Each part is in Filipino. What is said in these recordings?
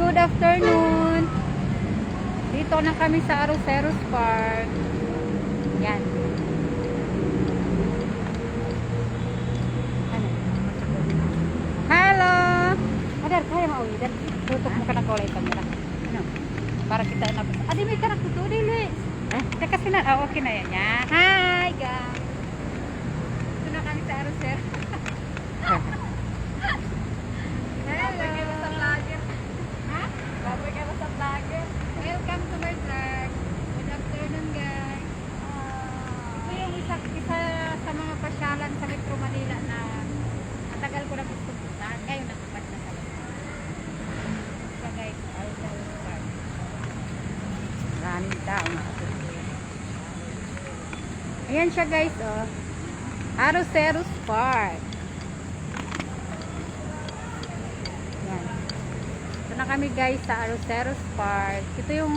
good afternoon. Dito na kami sa Arroceros Park. Yan. Ano? Hello! Adar, kaya mauwi. Dar, tutok mo ka na kulay kamera. Ano? Para kita na. Adi, may kanak tuto, dili. Teka sila. Okay na yan. Hi, guys. Dito na kami sa Arroceros. Welcome to my vlog. Good afternoon, guys. Ito yung isa sa mga pasyalan sa Metro Manila na matagal ko na gusto puntahan. Ngayon natupad na sa Ito, guys, Arroceros Park. Maraming tao na. Ayan siya, guys, oh. Arroceros Park. Na kami, guys, sa Arroceros Park. Ito yung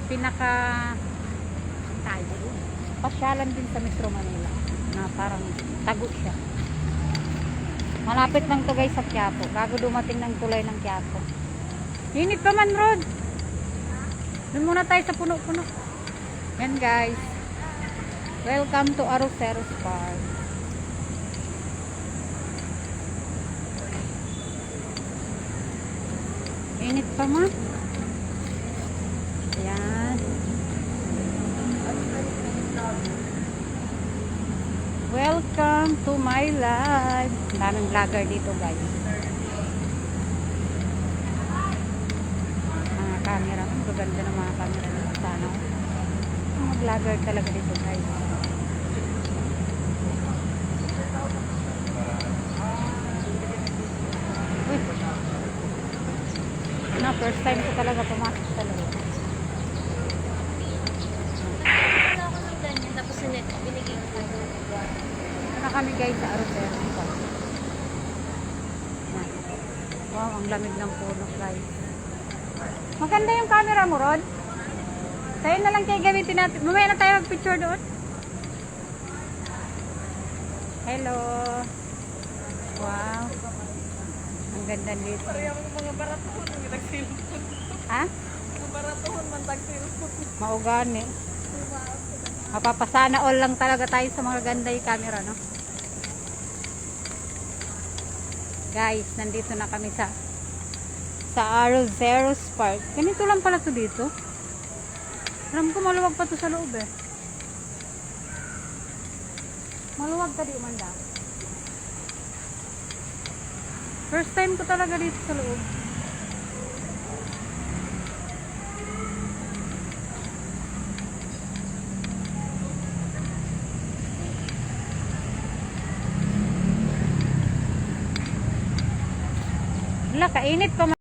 pinaka pasyalan din sa Metro Manila na parang tago siya. Malapit lang to, guys, sa Quiapo bago dumating ng tulay ng Quiapo. Init pa man, Rod. Doon muna tayo sa puno-puno. Yan, guys, welcome to Arroceros Park. Init pa ma. Ayan. Welcome to my life. Daming vlogger dito, guys. Mga camera. Ang gaganda ng mga camera dito. Sana. Mga vlogger talaga dito, guys. Uy. Na first time ko talaga pumasok sa loob. Wala ako ng ganyan, tapos sinet, binigay ko sa Ito na kami, guys, sa Arroceros Park. Wow, ang lamig ng puno, guys. Maganda yung camera mo, Rod. Sa'yo na lang kayo gamitin natin. Mamaya na tayo mag-picture doon. Hello. Wow. Ang ganda dito. mga baratuhon, mga tagsilpot. Ha? Mga baratuhon, mga tagsilpot. Maugani. Mapapasana all lang talaga tayo sa mga ganda yung camera, no? Guys, nandito na kami sa Arroceros Park. Ganito lang pala to dito. Alam ko maluwag pa to sa loob eh. Maluwag ka di umanda. First time ko talaga dito sa loob. Wala, kainit pa.